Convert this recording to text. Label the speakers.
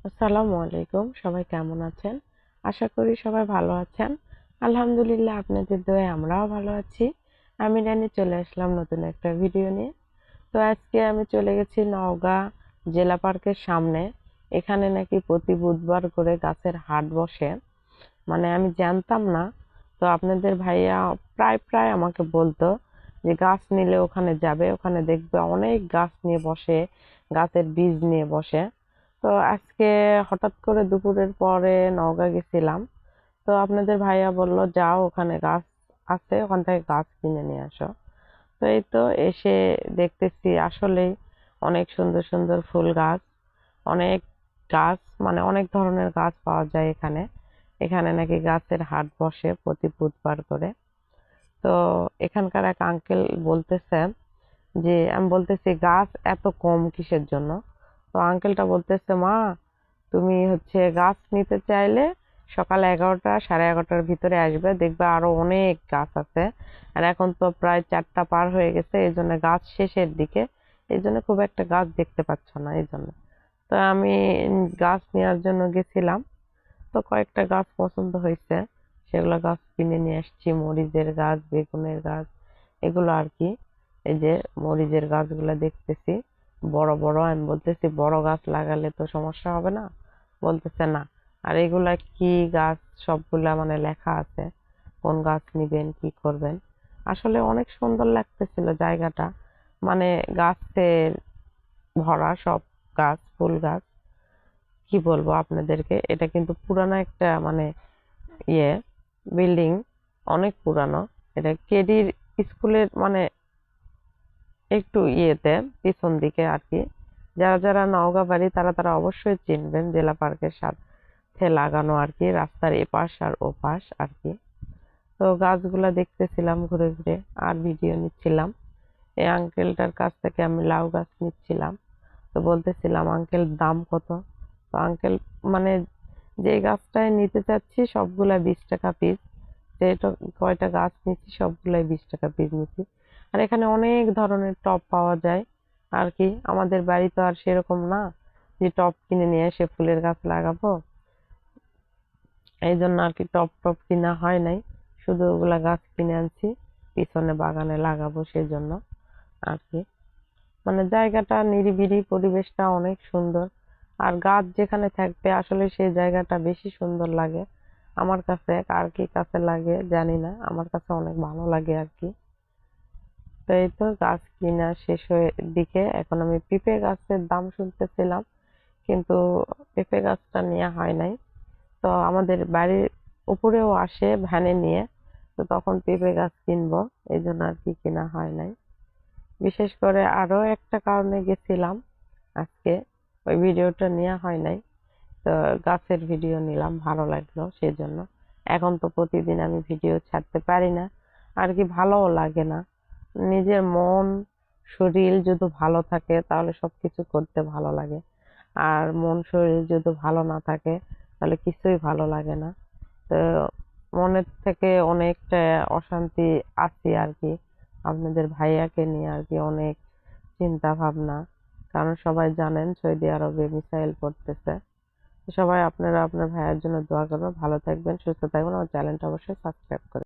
Speaker 1: আসসালামু আলাইকুম। সবাই কেমন আছেন? আশা করি সবাই ভালো আছেন। আলহামদুলিল্লাহ আপনাদের দোয়ায় আমরাও ভালো আছি। আমি রানী চলে আসলাম নতুন একটা ভিডিও নিয়ে। তো আজকে আমি চলে গেছি নওগাঁ জেলা পার্কের সামনে। এখানে নাকি প্রতি বুধবার করে গাছের হাট বসে। মানে আমি জানতাম না। তো আপনাদের ভাইয়া প্রায় আমাকে বলতো যে গাছ নিলে ওখানে যাবে, ওখানে দেখবে অনেক গাছ নিয়ে বসে, গাছের বীজ নিয়ে বসে। তো আজকে হঠাৎ করে দুপুরের পরে নওগাঁ গেছিলাম। তো আপনাদের ভাইয়া বলল যাও ওখানে গাছ আছে, ওখান থেকে গাছ কিনে নিয়ে আসো। তো এই তো এসে দেখতেছি আসলেই অনেক সুন্দর সুন্দর ফুল গাছ, অনেক গাছ, মানে অনেক ধরনের গাছ পাওয়া যায় এখানে। এখানে নাকি গাছের হাট বসে প্রতি বুধবার করে। তো এখানকার এক আঙ্কেল বলতেছে যে, আমি বলতেছি গাছ এত কম কিসের জন্য? তো আঙ্কেলটা বলতেছে, মা তুমি হচ্ছে গাছ নিতে চাইলে সকাল 11টা 11:30টার ভিতরে আসবে, দেখবে আরো অনেক গাছ আছে। আর এখন তো প্রায় 4টা পার হয়ে গেছে, এই জন্য গাছ শেষের দিকে, এই জন্য খুব একটা গাছ দেখতে পাচ্ছ না এই জন্য। তো আমি গাছ নেওয়ার জন্য গেছিলাম। তো কয়েকটা গাছ পছন্দ হয়েছে, সেগুলো গাছ কিনে নিয়ে আসছি। মরিচের গাছ, বেগুনের গাছ, এগুলো আর কি। এই যে মরিচের গাছগুলো দেখতেছি বড় বড়, আমি বলতেছি বড় গাছ লাগালে তো সমস্যা হবে না? বলতেছে না। আর এগুলা কি গাছ, সবগুলা মানে লেখা আছে কোন গাছ নিবেন কি করবেন। আসলে অনেক সুন্দর লাগতেছিল জায়গাটা, মানে গাছের ভরা সব গাছ, ফুল গাছ। কি বলবো আপনাদেরকে, এটা কিন্তু পুরানো একটা মানে ইয়ে বিল্ডিং, অনেক পুরানো। এটা কেডির স্কুলের মানে একটু ইয়েতে পিছন দিকে আর কি। যারা যারা নওগাঁ বাড়ি তারা তারা অবশ্যই চিনবেন, জেলা পার্কের সাথে লাগানো আর কি, রাস্তার এপাশ আর ওপাশ আর কি। তো গাছগুলা দেখতেছিলাম ঘুরে ঘুরে আর ভিডিও নিচ্ছিলাম। এই আঙ্কেলটার কাছ থেকে আমি লাউ গাছ নিচ্ছিলাম। তো বলতেছিলাম আঙ্কেল দাম কত? তো আঙ্কেল মানে যে গাছটায় নিতে চাচ্ছি সবগুলা 20 টাকা পিস। যেটা কয়টা গাছ নিচ্ছি সবগুলাই 20 টাকা পিস নিচ্ছি। আর এখানে অনেক ধরনের টব পাওয়া যায় আর কি। আমাদের বাড়ি তো আর সেরকম না যে টব কিনে নিয়ে এসে ফুলের গাছ লাগাবো, এই জন্য আর কি টব টব কিনা হয় নাই। শুধু ওগুলা গাছ কিনে আনছি পিছনে বাগানে লাগাবো সেজন্য আর কি। মানে জায়গাটা নিরিবিলি, পরিবেশটা অনেক সুন্দর। আর গাছ যেখানে থাকবে আসলে সেই জায়গাটা বেশি সুন্দর লাগে আমার কাছে। কার কি কাছে লাগে জানি না, আমার কাছে অনেক ভালো লাগে আর কি। তো এই তো গাছ কিনা শেষ হয়ে দিকে এখন আমি পেঁপে গাছের দাম শুনতেছিলাম, কিন্তু পেঁপে গাছটা নেওয়া হয় নাই। তো আমাদের বাড়ির উপরেও আসে ভ্যানে নিয়ে, তো তখন পেঁপে গাছ কিনবো, এই জন্য আর কি কেনা হয় নাই। বিশেষ করে আরো একটা কারণে গেছিলাম আজকে, ওই ভিডিওটা নেওয়া হয় নাই। তো গাছের ভিডিও নিলাম, ভালো লাগলো সেজন্য। এখন তো প্রতিদিন আমি ভিডিও ছাড়তে পারি না আর কি, ভালোও লাগে না। নিজের মন শরীর যদি ভালো থাকে তাহলে সবকিছু করতে ভালো লাগে। আর মন শরীর যদি ভালো না থাকে তাহলে কিছুই ভালো লাগে না। তো মনের থেকে অনেকটা অশান্তি আছি আর কি। আপনাদের ভাইয়াকে নিয়ে আর কি অনেক চিন্তা ভাবনা, কারণ সবাই জানেন সৌদি আরবে মিসাইল পড়তেছে। সবাই আপনারা আপনার ভাইয়ের জন্য দোয়া করবেন, ভালো থাকবেন, সুস্থ থাকবেন। আমার চ্যানেলটা অবশ্যই সাবস্ক্রাইব করবেন।